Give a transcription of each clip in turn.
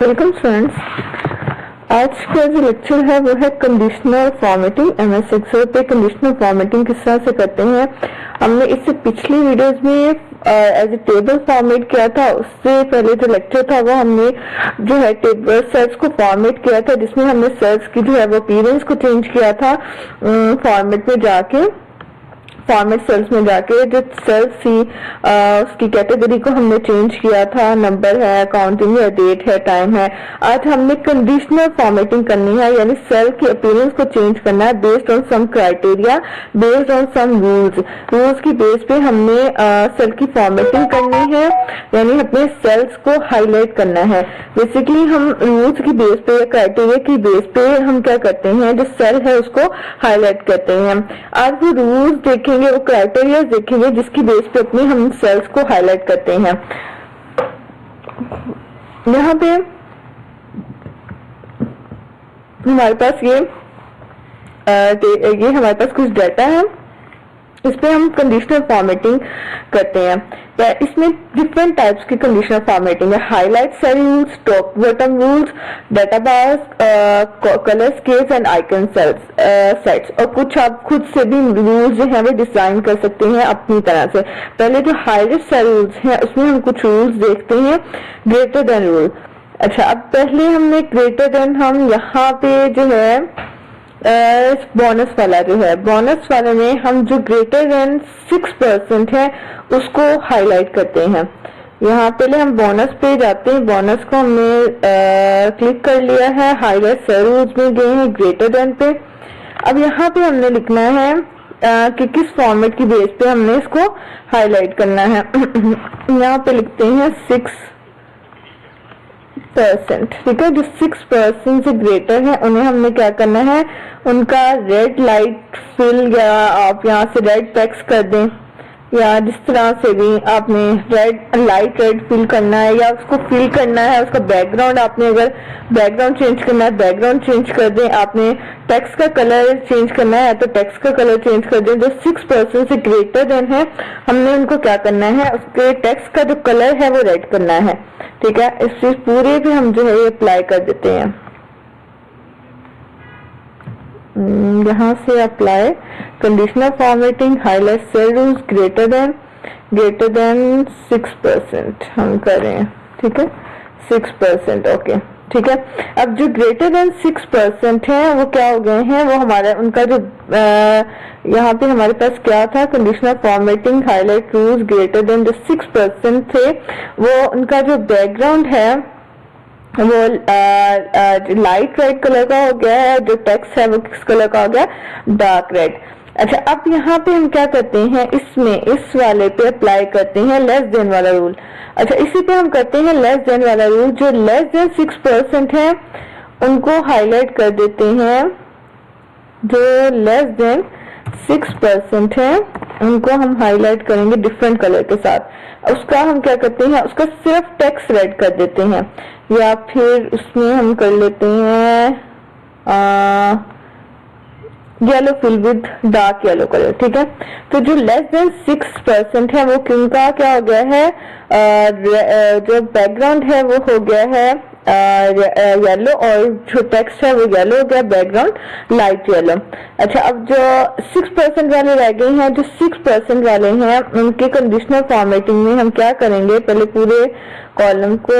Welcome students. आज का जो लेक्चर है वो है कंडीशनल फॉर्मेटिंग। एमएस एक्सेल पे कंडीशनल फॉर्मेटिंग किस तरह से करते हैं। हमने इससे पिछली वीडियोस में एज ए टेबल फॉर्मेट किया था। उससे पहले जो लेक्चर था वो हमने जो है टेबल सेल्स को फॉर्मेट किया था, जिसमें हमने सेल्स की जो है वो अपीयरेंस को चेंज किया था फॉर्मेट में जाके, फॉर्मेट सेल्स में जाके जो सेल्स थी उसकी कैटेगरी को हमने चेंज किया था। नंबर है, काउंटिंग है, डेट है, टाइम है। आज हमने कंडीशनल फॉर्मेटिंग करनी है, यानी सेल की अपीयरेंस को चेंज करना है based on some criteria, based on some rules की बेस पे हमने सेल की फॉर्मेटिंग करनी है, यानी अपने सेल्स को हाईलाइट करना है। बेसिकली हम रूल्स की बेस पे या क्राइटेरिया की बेस पे हम क्या करते हैं, जो सेल है उसको हाईलाइट करते हैं। आज वो रूल्स देखेंगे, वो क्राइटेरिया देखेंगे जिसकी बेस पे अपने हम सेल्स को हाईलाइट करते हैं। यहाँ पे हमारे पास ये हमारे पास कुछ डाटा है, इस पे हम कंडीशनल फॉर्मेटिंग करते हैं। इसमें डिफरेंट टाइप्स की कंडीशनल फॉर्मेटिंग है। Highlight cell rules, top bottom rules, data bars, colour scales and icon sets, और कुछ आप खुद से भी रूल्स जो है वो डिजाइन कर सकते हैं अपनी तरह से। पहले जो हाईलाइट सेल रूल्स हैं उसमें हम कुछ रूल्स देखते हैं। Greater than rule. अच्छा, अब पहले हमने ग्रेटर देन, हम यहाँ पे जो है बोनस वाला जो है, बोनस वाले में हम जो ग्रेटर देन 6% है उसको हाईलाइट करते हैं। यहाँ पहले हम बोनस पे जाते हैं, बोनस को हमने क्लिक कर लिया है, हाईलाइट सेल रूल्स में गए हैं ग्रेटर देन पे। अब यहाँ पे हमने लिखना है कि किस फॉर्मेट की बेस पे हमने इसको हाईलाइट करना है। यहाँ पे लिखते हैं 6%। ठीक है, जो 6% से ग्रेटर है उन्हें हमने क्या करना है, उनका रेड लाइट फिल, या आप यहाँ से रेड टेक्स्ट कर दें, या जिस तरह से भी आपने लाइट रेड फिल करना है, या उसको फिल करना है। उसका बैकग्राउंड, आपने अगर बैकग्राउंड चेंज करना है बैकग्राउंड चेंज कर दें। आपने टेक्स्ट का कलर चेंज करना है तो टेक्स्ट का कलर चेंज कर दें। जो 6% से ग्रेटर देन है हमने उनको क्या करना है, उसके टेक्स्ट का जो कलर है वो रेड करना है। ठीक है, इस चीज पूरे पे हम जो है ये अप्लाई कर देते हैं। यहाँ से apply conditional formatting, highlight cell rules, greater than 6% हम करें। ठीक है, 6%। ओके, ठीक है। अब जो ग्रेटर देन 6% है वो क्या हो गए हैं, वो हमारा उनका जो यहाँ पे हमारे पास क्या था, conditional formatting, highlight rules, greater then जो 6% थे, वो उनका जो बैकग्राउंड है वो लाइट रेड कलर का हो गया है। जो टेक्स्ट है वो किस कलर का हो गया, डार्क रेड। अच्छा, अब यहाँ पे हम क्या करते हैं, इसमें इस वाले पे अप्लाई करते हैं लेस देन वाला रूल। अच्छा, इसी पे हम करते हैं लेस देन वाला रूल। जो लेस देन 6% है उनको हाईलाइट कर देते हैं। जो लेस देन 6% है उनको हम हाईलाइट करेंगे डिफरेंट कलर के साथ। उसका हम क्या करते हैं, उसका सिर्फ टेक्स्ट रेड कर देते हैं, या फिर उसमें हम कर लेते हैं yellow fill with dark yellow colour. ठीक है, तो जो लेस देन 6% है वो किनका क्या हो गया है, जो बैकग्राउंड है वो हो गया है येलो, और जो टेक्स्ट है वो येलो हो गया, बैकग्राउंड लाइट येलो। अच्छा, अब जो 6% वाले रह गए हैं, जो 6% वाले हैं उनके कंडीशनल फॉर्मेटिंग में हम क्या करेंगे, पहले पूरे कॉलम को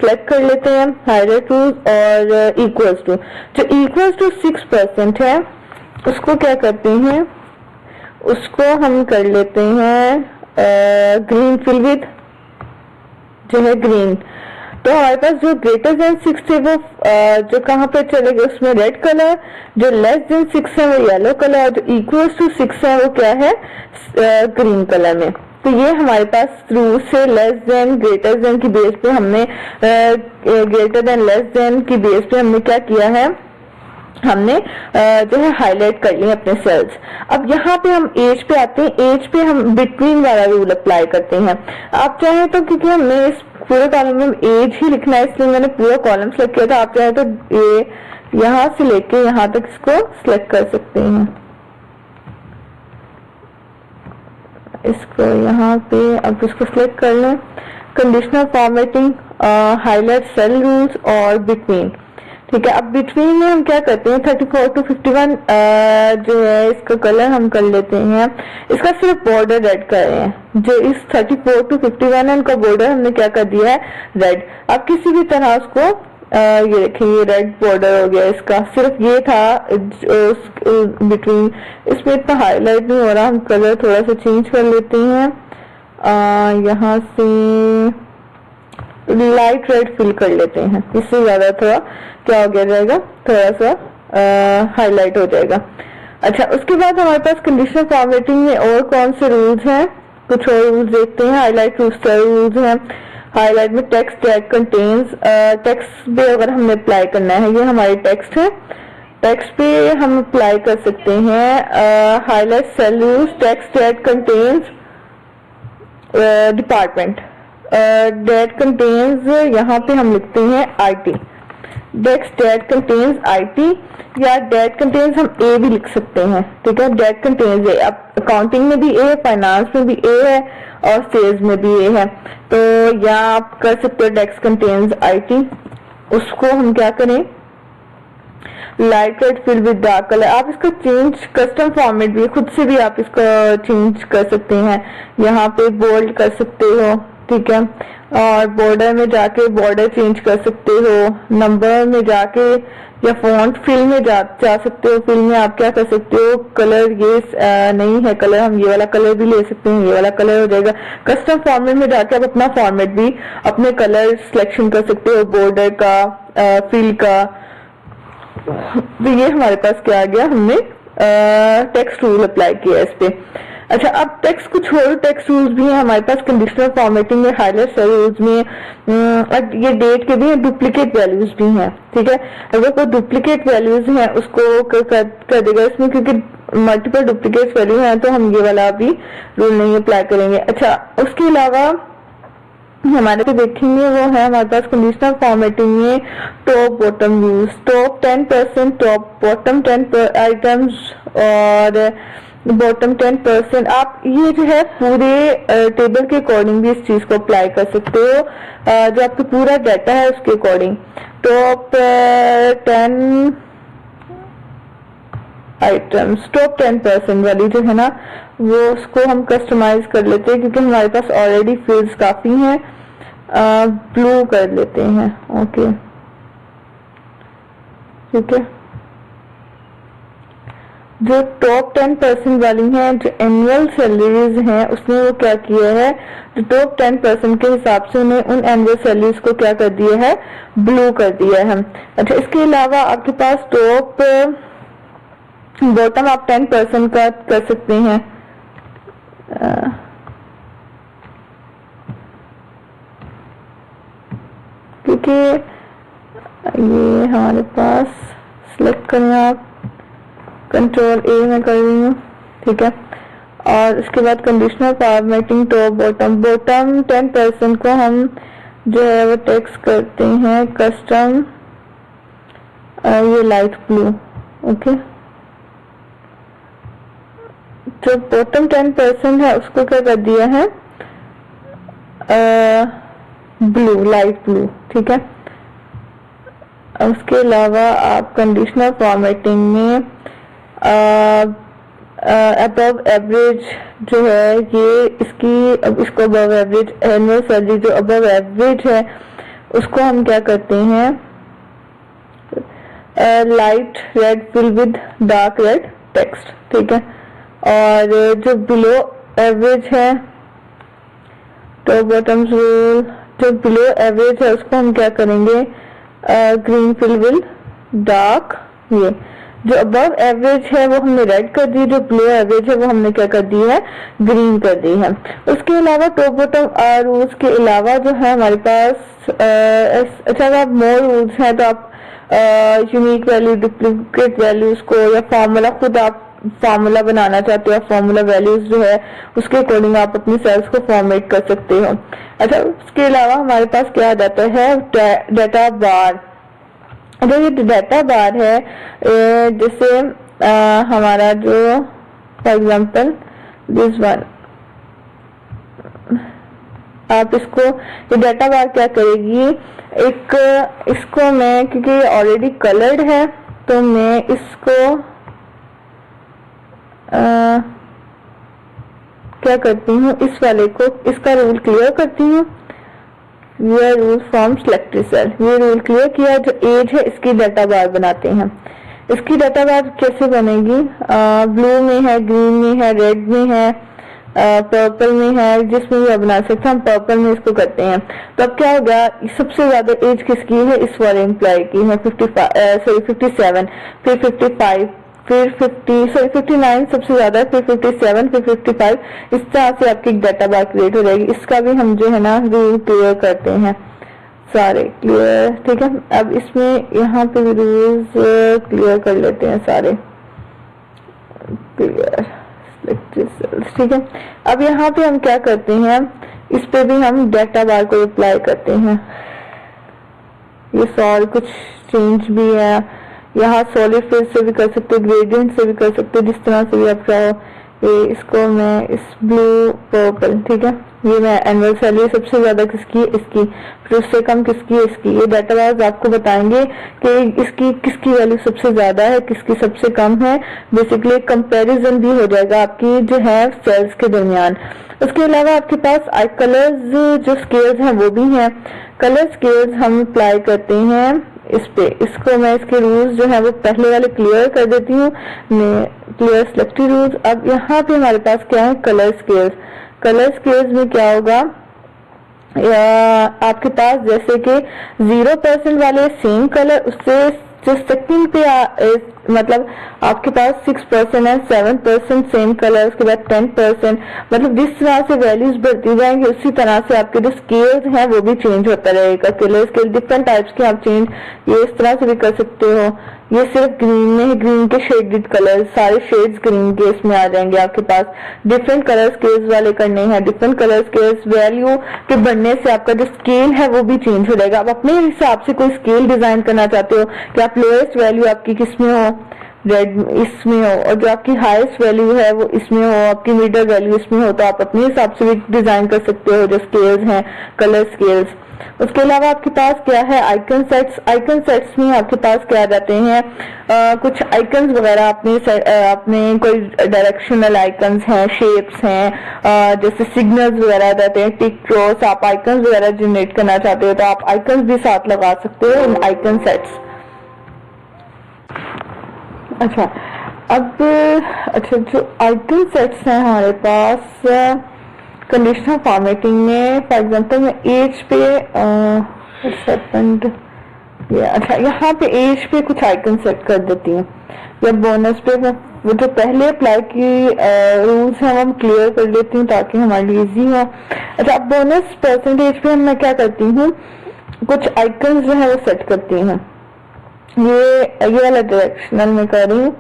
सेलेक्ट कर लेते हैं, हाईलाइट रूल्स और इक्वल्स टू। जो इक्वल्स टू 6% है उसको क्या करते हैं, उसको हम कर लेते हैं ग्रीन फिल विद, जो है ग्रीन। तो हमारे पास जो ग्रेटर देन 6 थे वो जो कहाँ पे चले गए, उसमें रेड कलर। जो लेस देन 6 है वो येलो कलर, और जो इक्वल्स टू 6 है वो क्या है, ग्रीन कलर में। तो ये हमारे पास रूल से लेस देन ग्रेटर देन की बेस पे हमने ग्रेटर देन लेस देन की बेस पे हमने क्या किया है, हमने जो है हाईलाइट कर लिए अपने सेल्स। अब यहाँ पे हम एज पे आते हैं। एज पे हम बिटवीन वाला रूल अप्लाई करते हैं। आप चाहे तो, क्योंकि हमने इस पूरे कॉलम में एज ही लिखना है इसलिए मैंने पूरा कॉलम सेलेक्ट किया था, आप चाहे तो ये यहाँ से लेके यहाँ तक इसको सिलेक्ट कर सकते हैं। इसको यहाँ पे अब इसको सिलेक्ट कर लें। Conditional formatting highlight cell rules और बिटवीन। ठीक है, अब बिटवीन में हम क्या करते हैं, 34 to 51 जो है इसका कलर हम कर लेते हैं, इसका सिर्फ बॉर्डर रेड कर रहे हैं। जो इस 34 to 51 है उनका बॉर्डर हमने क्या कर दिया है, रेड। अब किसी भी तरह उसको ये देखिए ये रेड बॉर्डर हो गया इसका, सिर्फ ये था बिटवीन। इसमें इतना हाईलाइट नहीं हो रहा, हम कलर थोड़ा सा चेंज कर लेते हैं, यहाँ से लाइट रेड फिल कर लेते हैं, इससे ज्यादा थोड़ा क्या हो गया जाएगा, थोड़ा सा हाईलाइट हो जाएगा। अच्छा, उसके बाद हमारे पास कंडीशनल फॉर्मेटिंग में और कौन से रूल्स हैं, कुछ और रूल्स देखते हैं। हाईलाइट रूल्स हैं। हाईलाइट में टेक्स्ट दैट कंटेन्स, टेक्स्ट पे अगर हमने अप्लाई करना है, ये हमारी टेक्स्ट है, टेक्स्ट पे हम अप्लाई कर सकते हैं highlight cell rules, text that contains department, that contains, यहाँ पे हम लिखते हैं IT, text that contains IT, या दैट कंटेन्स हम A भी लिख सकते हैं। ठीक है, दैट कंटेन्स A, अब अकाउंटिंग में भी A है, फाइनेंस में भी A है और सेल्स में भी A है, तो यहाँ आप कर सकते हो टेक्स्ट कंटेन्स IT। उसको हम क्या करें, light red fill with dark colour. आप इसका चेंज कस्टम फॉर्मेट भी खुद से भी आप इसका चेंज कर सकते हैं, यहाँ पे बोल्ड कर सकते हो। ठीक है, और बॉर्डर में जाके बॉर्डर चेंज कर सकते हो, नंबर में जाके या फॉन्ट फिल में जा सकते हो। फिल में आप क्या कर सकते हो, कलर ये नहीं है कलर, हम ये वाला कलर भी ले सकते हैं, ये वाला कलर हो जाएगा। कस्टम फॉर्मेट में जाके आप अपना फॉर्मेट भी अपने कलर सिलेक्शन कर सकते हो, बॉर्डर का, फिल का। तो ये हमारे पास क्या आ गया, हमने टेक्स्ट रूल अप्लाई किया इस पे। अच्छा, अब टेक्स्ट कुछ और टेक्स्ट रूल्स भी हैं हमारे पास कंडीशनल फॉर्मेटिंग में, हाईलाइट सेल रूल्स में, ये डेट के भी डुप्लीकेट वैल्यूज भी हैं। ठीक है, अगर कोई डुप्लीकेट वैल्यूज हैं उसको कर देगा इसमें, क्योंकि मल्टीपल डुप्लीकेट वैल्यू हैं तो हम ये वाला भी रूल नहीं अप्लाई करेंगे। अच्छा, उसके अलावा हमारे पे देखेंगे वो है हमारे पास कंडीशनल फॉर्मेटिंग में top bottom views, top 10%, top bottom 10 items और बॉटम 10%। आप ये जो है पूरे टेबल के अकॉर्डिंग भी इस चीज को अप्लाई कर सकते हो, जो आपका पूरा डाटा है उसके अकॉर्डिंग। टॉप 10 आइटम्स, टॉप 10% वाली जो है ना, वो उसको हम कस्टमाइज कर लेते हैं, क्योंकि हमारे पास ऑलरेडी फील्ड्स काफी हैं। ब्लू कर लेते हैं, ओके, ठीक है। जो टॉप 10% वाली हैं, जो एनुअल सैलरीज हैं, उसने वो क्या किया है, जो टॉप 10% के हिसाब से उन्हें उन एनुअल सैलरीज को क्या कर दिया है, ब्लू कर दिया है। अच्छा, इसके अलावा आपके पास टॉप बॉटम आप 10% का कर सकते हैं, क्योंकि ये हमारे पास सिलेक्ट करें आप, कंट्रोल A में कर रही हूँ। ठीक है, और इसके बाद conditional formatting top bottom, bottom 10% को हम जो है वो टेक्स्ट करते हैं कस्टम, ये लाइट ब्लू। ओके, जो बॉटम 10% है उसको क्या कर दिया है, ब्लू, लाइट ब्लू। ठीक है, उसके अलावा आप कंडीशनल फॉर्मेटिंग में अबव एवरेज जो है, ये इसकी, अब इसको अबव एवरेज एनुअल सैलरी जो अबव एवरेज है उसको हम क्या करते हैं, light red fill with dark red text. ठीक है, और जो बिलो एवरेज है, टॉप बॉटम रूल, जो बिलो एवरेज है उसको हम क्या करेंगे, ग्रीन फिल विल डार्क। ये जो अबव एवरेज है वो हमने रेड कर दी, जो बिलो एवरेज है वो हमने क्या कर दी है, ग्रीन कर दी है। उसके अलावा टॉप बॉटम रूल्स के अलावा जो है हमारे पास अच्छा, अगर मोर रूल्स हैं तो आप यूनिक वैल्यू, डुप्लीकेट वैल्यूज को, या फार्मूला, खुद आप फार्मूला बनाना चाहते हो, फार्मूला वैल्यूज जो है उसके अकॉर्डिंग आप अपनी सेल्स को फॉर्मेट कर सकते हो। अच्छा, उसके अलावा हमारे पास क्या आ जाता है, डाटा बार। जो ये डाटा बार है, जैसे हमारा जो फॉर एग्जांपल दिस वन, आप इसको, ये डाटा बार क्या करेगी, एक इसको मैं, क्योंकि ये ऑलरेडी कलर्ड है तो मैं इसको क्या करती हूँ, इस वाले को, इसका रूल क्लियर करती हूँ। ये रूल फ्रॉम सिलेक्टेड सेल, ये रूल क्लियर किया। जो एज है इसकी डाटा बार बनाते हैं। इसकी डाटा बार कैसे बनेगी, ब्लू में है, ग्रीन में है, रेड में है, पर्पल में है, जिसमें भी बना सकते हैं। हम पर्पल में इसको करते हैं। तो अब क्या होगा, सबसे ज्यादा एज किसकी है, इस वाले एम्प्लॉय की है 57, फिर 55, फिर 59 सबसे ज्यादा, फिर 57, फिर 55। इस तरह से आपकी डाटा बार क्रिएट हो जाएगी। इसका भी हम जो है ना रूल क्लियर करते हैं सारे, क्लियर, ठीक है। अब इसमें यहाँ पे भी रूल्स क्लियर कर लेते हैं सारे, क्लियर, ठीक है। अब यहाँ पे हम क्या करते हैं, इस पे भी हम डाटा बार को अप्लाई करते हैं। ये सॉल कुछ चेंज भी है, यहाँ सॉलिड फेज से भी कर सकते हो, ग्रेडियंट से भी कर सकते हो, जिस तरह से भी आप चाहो। ये इसको मैं इस ब्लू पर्पल, ठीक है, ये मैं एनुअल सैलरी सबसे ज्यादा किसकी है, इसकी, फिर उससे कम किसकी है, इसकी। ये डाटा वाइज आपको बताएंगे कि इसकी किसकी वैल्यू सबसे ज्यादा है, किसकी सबसे कम है। बेसिकली कंपैरिजन भी हो जाएगा आपकी जो है सेल्स के दरमियान। उसके अलावा आपके पास आई कलर्स जो स्केल्स हैं वो भी हैं। कलर स्केल्स हम अप्लाई करते हैं इस पे। इसको मैं, इसके रूल्स जो है वो पहले वाले क्लियर कर देती हूँ, मैं क्लियर सिलेक्टेड रूल्स। अब यहाँ पे हमारे पास क्या है, कलर स्केल्स। कलर स्केल्स में क्या होगा, आपके पास जैसे कि 0% वाले सेम कलर, उससे जो सेकंड पे मतलब आपके पास 6% है, 7% सेम कलर, उसके बाद 10%, मतलब जिस तरह से वैल्यूज बढ़ती जाएंगी उसी तरह से आपके जो स्केल्स हैं वो भी चेंज होता रहेगा। कलर स्केल डिफरेंट टाइप्स के आप चेंज ये इस तरह से भी कर सकते हो। ये सिर्फ ग्रीन में है, ग्रीन के शेडेड कलर, सारे शेड्स ग्रीन के इसमें आ जाएंगे आपके पास। डिफरेंट कलर स्केल्स वाले करने हैं, डिफरेंट कलर स्केल्स वैल्यू के बढ़ने से आपका जो स्केल है वो भी चेंज हो जाएगा। आप अपने हिसाब से कोई स्केल डिजाइन करना चाहते हो कि आप लोएस्ट वैल्यू आपकी किसमें हो, रेड इसमें हो, और जो आपकी हाईएस्ट वैल्यू है वो इसमें हो, आपकी मिडल वैल्यू इसमें हो, तो आप अपने हिसाब से भी डिजाइन कर सकते हो जो स्केल्स हैं, कलर स्केल्स। उसके अलावा आपके पास क्या है, आइकन सेट्स। आइकन सेट्स में आपके पास क्या जाते हैं, कुछ आइकन्स वगैरह अपने कोई डायरेक्शनल आइकन्स हैं, शेप्स हैं, जैसे सिग्नल्स वगैरह जाते हैं, टिक क्रॉस। आप आइकन्स वगैरह जनरेट करना चाहते हो तो आप आइकन्स भी साथ लगा सकते हो इन आइकन सेट्स। अच्छा, अब जो आइकन सेट्स हैं हमारे पास कंडीशनल फॉर्मेटिंग में, फॉर एग्जांपल मैं एज पे सेकंड, अच्छा यहाँ पे एज पे कुछ आइकन सेट कर देती हूँ, या बोनस पे वो जो पहले अप्लाई की रूल्स हैं वो हम क्लियर कर लेती हूँ ताकि हमारे लिए इजी हो। अच्छा, अब बोनस परसेंटेज पे मैं क्या करती हूँ, कुछ आइकन जो है वो सेट करती हूँ। ये वाला डायरेक्शनल में कर रही हूँ,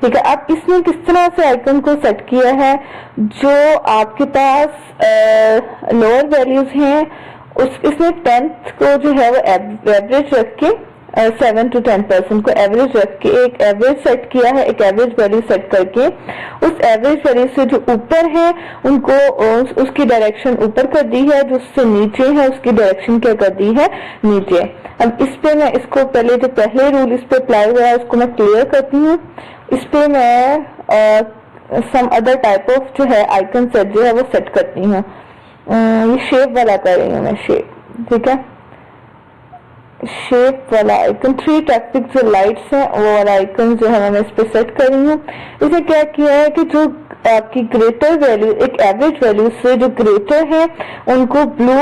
ठीक है। अब इसमें किस तरह से आइकन को सेट किया है, जो आपके पास लोअर वैल्यूज हैं इसमें 10th को जो है वो एवरेज रख के 7 to 10% को एवरेज रख के एक एवरेज सेट किया है, एक एवरेज वैल्यू सेट करके उस एवरेज वैल्यू से जो ऊपर है उनको उसकी डायरेक्शन ऊपर कर दी है, जो उससे नीचे है उसकी डायरेक्शन क्या कर दी है, नीचे। अब इस पे मैं इसको पहले रूल इस पे अप्लाई हुआ है उसको मैं क्लियर करती हूँ। इस पे मैं सम अदर टाइप ऑफ जो है आइकन सेट जो है वो सेट करती हूँ। ये शेप वाला कर रही हूँ मैं, शेप, ठीक है, शेप वाला आइकन। 3 टैक्टिक जो लाइट्स हैं वो वाला आइकन जो है मैं इस पे सेट कर रही हूँ। इसे क्या किया है कि जो आपकी ग्रेटर वैल्यू, एक एवरेज वैल्यू से जो ग्रेटर है उनको ब्लू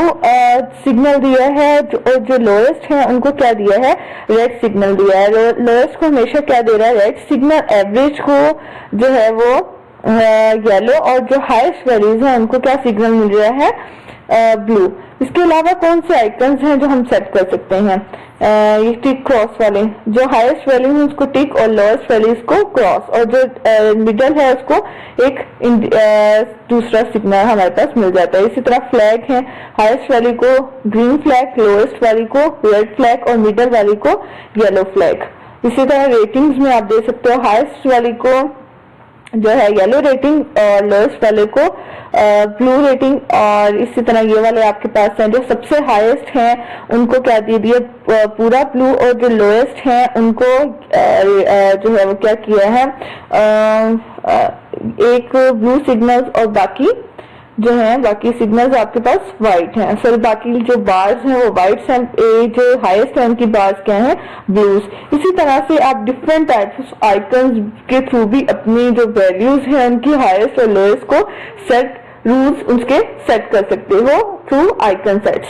सिग्नल दिया है, और जो लोएस्ट है उनको क्या दिया है, रेड सिग्नल दिया है। लोएस्ट को हमेशा क्या दे रहा है, रेड सिग्नल, एवरेज को जो है वो येलो, और जो हाईएस्ट वैल्यूज है उनको क्या सिग्नल मिल रहा है, ब्लू। इसके अलावा कौन से आइकन्स हैं जो हम सेट कर सकते हैं, ये टिक क्रॉस वाले, जो हाईएस्ट वैल्यू है उसको टिक और लोएस्ट वैल्यूज को क्रॉस, और जो मिडल है उसको एक दूसरा सिग्नल हमारे पास मिल जाता है। इसी तरह फ्लैग है, हाईएस्ट वैल्यू को ग्रीन फ्लैग, लोएस्ट वैल्यू को रेड फ्लैग और मिडल वैल्यू को येलो फ्लैग। इसी तरह रेटिंग्स में आप दे सकते हो, हाईएस्ट वैल्यू को जो है येलो रेटिंग और लोएस्ट वाले को ब्लू रेटिंग, और इसी तरह ये वाले आपके पास हैं जो सबसे हाईएस्ट हैं उनको क्या दे दिया पूरा ब्लू, और जो लोएस्ट हैं उनको जो है वो क्या किया है एक ब्लू सिग्नल्स और बाकी जो है बाकी सिग्नल्स आपके पास व्हाइट हैं। सर बाकी जो बार्स हैं वो व्हाइट्स हैं, जो हाईएस्ट है उनकी बार्स क्या हैं ब्लूज। इसी तरह से आप डिफरेंट टाइप्स ऑफ आइकन्स के थ्रू भी अपनी जो वैल्यूज हैं उनकी हाईएस्ट और लोएस्ट को सेट रूल्स उसके सेट कर सकते हो थ्रू आइकन सेट्स।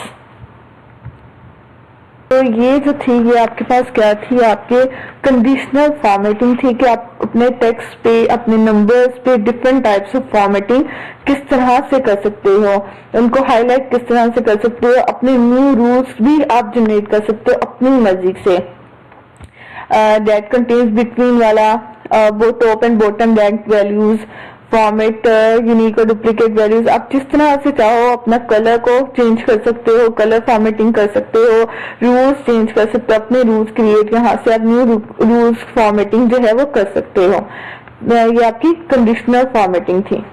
तो ये जो थी ये आपके पास क्या थी, आपके कंडीशनल फॉर्मेटिंग थी कि आप अपने टेक्स्ट पे अपने नंबर्स पे डिफरेंट टाइप्स ऑफ फॉर्मेटिंग किस तरह से कर सकते हो, उनको हाईलाइट किस तरह से कर सकते हो, अपने न्यू रूल्स भी आप जनरेट कर सकते हो अपनी मर्जी से। दैट कंटेन्स बिटवीन वाला वो top and bottom rank values, format unique और डुप्लीकेट वैल्यूज, आप जिस तरह से चाहो अपना कलर को चेंज कर सकते हो, कलर फॉर्मेटिंग कर सकते हो, रूल्स चेंज कर सकते हो, अपने रूल्स क्रिएट यहाँ से आप न्यू रूल्स फॉर्मेटिंग जो है वो कर सकते हो। ये आपकी कंडीशनल फॉर्मेटिंग थी।